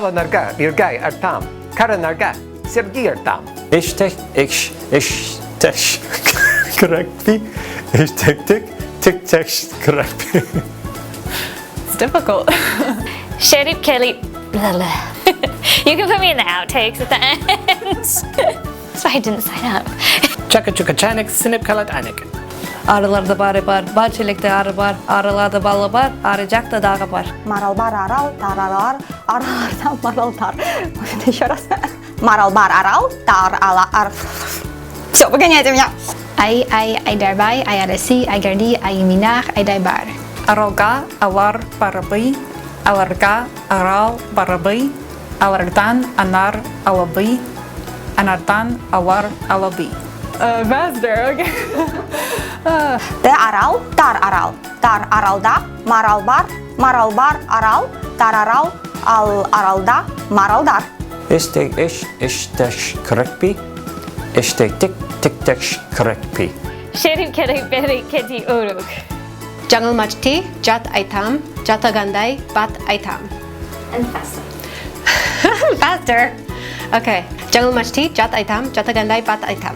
Kalanarga, Irgai, Artam, Karanarga, Sergi Artam. Ishtek, tesh, correct me. Ishtek, tik, tesh, correct me. It's difficult. Sherip Kelly. You can put me in the outtakes at the end. That's why I didn't sign up. Chaka chuka chanik, sinip kalat anik. Arılarda barı var, bahçelikte arı var, arılarda balı var, arıcakta dağı var. Maralbar aral, tar arar, aralardan maral tar. Еще раз. Maralbar aral, tar ala. Все, погоняйте меня. Ay darbay, ay arasi, ay gardi, ay minach, ay daibar. Aralga, alar, barabi. Alarga, aral, barabi. Alardan, anar, alabi. Anardan, alar, alabi. Faster, okay. Te aral, tar aral. Tar aralda, maralbar, maralbar aral, tar aral, al aralda, maraldar. Ishtek, tesh, correct me. Ishtek, tik, tesh, correct me. Sherip Kelly Beri Keti Uruk. Jungle Machti, Jat Aitam, Jata Gandai, Bat Aitam. And faster. Faster. Okay. Jungle Machti, Jat Aitam, Jata Gandai, Bat Aitam.